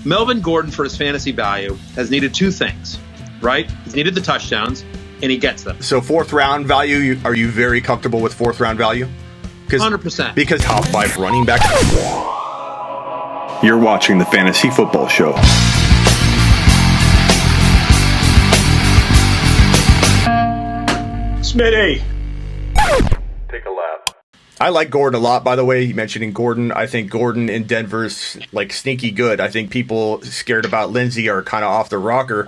Melvin Gordon, for his fantasy value, has needed two things, right? He's needed the touchdowns, and he gets them. So fourth round value, are you very comfortable with fourth round value? 100%. Because top 5 running back. You're watching the Fantasy Football Show. Smitty. Take a lap. I like Gordon a lot, by the way. You mentioning Gordon. I think Gordon in Denver's like sneaky good. I think people scared about Lindsey are kind of off the rocker.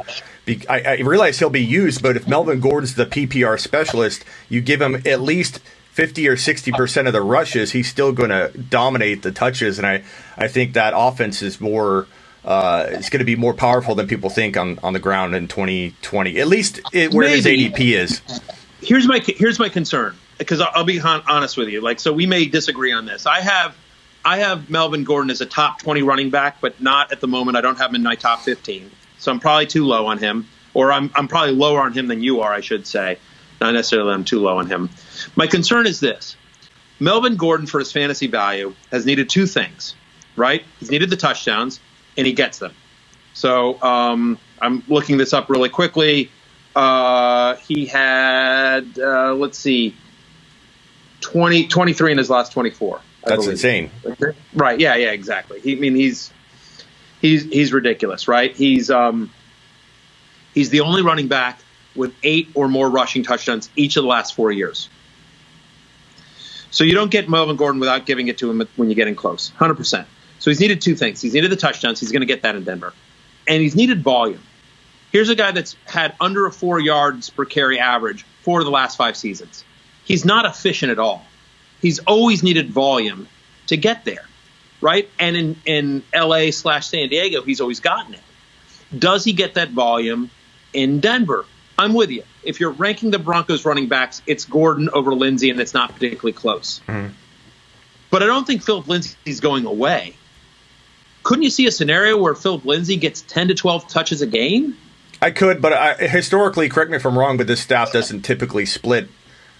I realize he'll be used, but if Melvin Gordon's the PPR specialist, you give him at least 50 or 60% of the rushes, he's still going to dominate the touches. And I think that offense is more it's going to be more powerful than people think on the ground in 2020, at least where his ADP is. Here's my concern, because I'll be honest with you. Like, so we may disagree on this. I have Melvin Gordon as a top 20 running back, but not at the moment. I don't have him in my top 15. So I'm probably too low on him, or I'm probably lower on him than you are, I should say. Not necessarily I'm too low on him. My concern is this. Melvin Gordon, for his fantasy value, has needed two things, right? He's needed the touchdowns, and he gets them. So I'm looking this up really quickly. He had, 23 in his last 24. That's insane. Right. Yeah, exactly. He's ridiculous, right? He's the only running back with 8 or more rushing touchdowns each of the last 4 years. So you don't get Melvin Gordon without giving it to him when you're getting close, 100%. So he's needed two things. He's needed the touchdowns. He's going to get that in Denver. And he's needed volume. Here's a guy that's had under a 4 yards per carry average 4 of the last 5 seasons. He's not efficient at all. He's always needed volume to get there, right? And in LA/San Diego, he's always gotten it. Does he get that volume in Denver? I'm with you. If you're ranking the Broncos running backs, it's Gordon over Lindsey, and it's not particularly close. Mm-hmm. But I don't think Philip Lindsey's going away. Couldn't you see a scenario where Philip Lindsey gets 10 to 12 touches a game? I could, but historically, correct me if I'm wrong, but this staff doesn't typically split.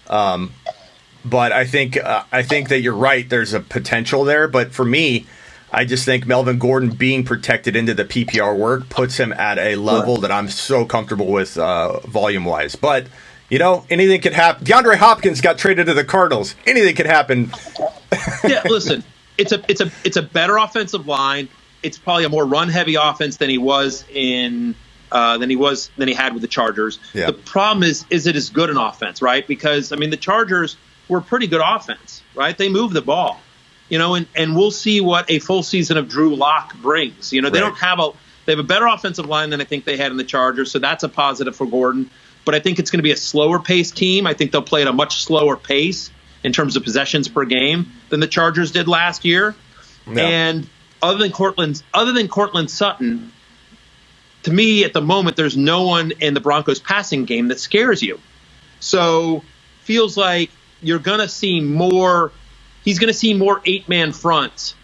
But I think that you're right. There's a potential there. But for me, I just think Melvin Gordon being protected into the PPR work puts him at a level that I'm so comfortable with volume-wise. But, anything could happen. DeAndre Hopkins got traded to the Cardinals. Anything could happen. Yeah, listen, it's a better offensive line. It's probably a more run-heavy offense than he was than he had with the Chargers. Yeah. The problem is it as good an offense, right? Because the Chargers were a pretty good offense, right? They move the ball, and we'll see what a full season of Drew Lock brings. They have a better offensive line than I think they had in the Chargers, so that's a positive for Gordon. But I think it's going to be a slower paced team. I think they'll play at a much slower pace in terms of possessions per game than the Chargers did last year. Yeah. And other than Cortland Sutton, to me, at the moment, there's no one in the Broncos passing game that scares you. So feels like you're going to see more. He's going to see more 8-man fronts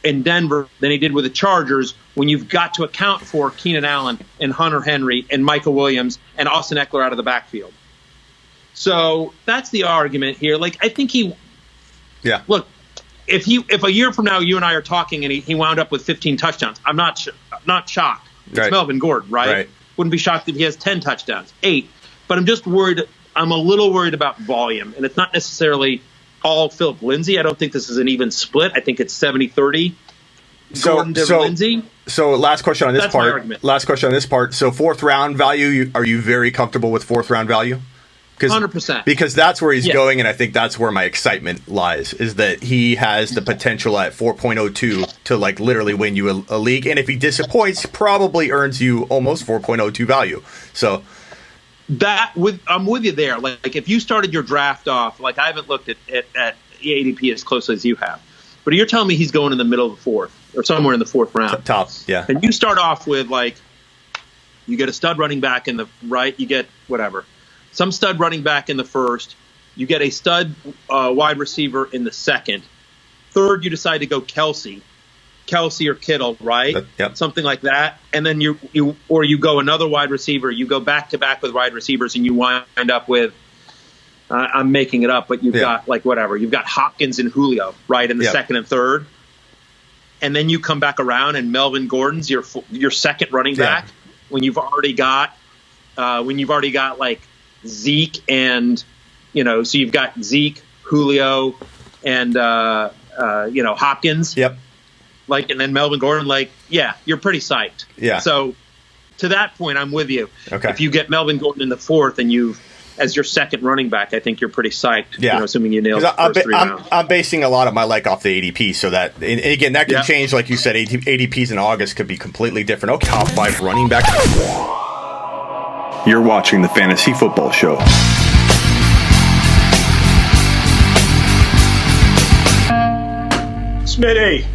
in Denver than he did with the Chargers when you've got to account for Keenan Allen and Hunter Henry and Michael Williams and Austin Eckler out of the backfield. So that's the argument here. I think look, if a year from now you and I are talking and he wound up with 15 touchdowns, I'm not shocked. It's right. Melvin Gordon, right? Wouldn't be shocked if he has 10 touchdowns, 8. But I'm just worried. I'm a little worried about volume. And it's not necessarily all Philip Lindsey. I don't think this is an even split. I think it's 70-30. Gordon to Lindsey. So last question on this That's my argument. So fourth round value, are you very comfortable with fourth round value? 100%. Because that's where he's going, and I think that's where my excitement lies, is that he has the potential at 4.02 to literally win you a league. And if he disappoints, probably earns you almost 4.02 value. So I'm with you there. If you started your draft off, I haven't looked at ADP as closely as you have, but you're telling me he's going in the middle of the fourth or somewhere in the fourth round. Top, yeah. And you start off with you get a stud running back in the right, you get whatever. Some stud running back in the first. You get a stud wide receiver in the second. Third, you decide to go Kelsey or Kittle, right? Yep. Something like that. And then you go another wide receiver. You go back to back with wide receivers, and you wind up with I'm making it up, but you've got whatever. You've got Hopkins and Julio, right, in the second and third. and then you come back around and Melvin Gordon's your second running back when you've already got like Zeke and so you've got Zeke, Julio, and Hopkins. Yep. And then Melvin Gordon, you're pretty psyched. Yeah. So to that point, I'm with you. Okay. If you get Melvin Gordon in the fourth and as your second running back, I think you're pretty psyched. Yeah. Assuming you nail the first 3 rounds. I'm basing a lot of my off the ADP, so that and again that can change, like you said. ADPs in August could be completely different. Okay, top 5 running back. You're watching the Fantasy Football Show. Smitty.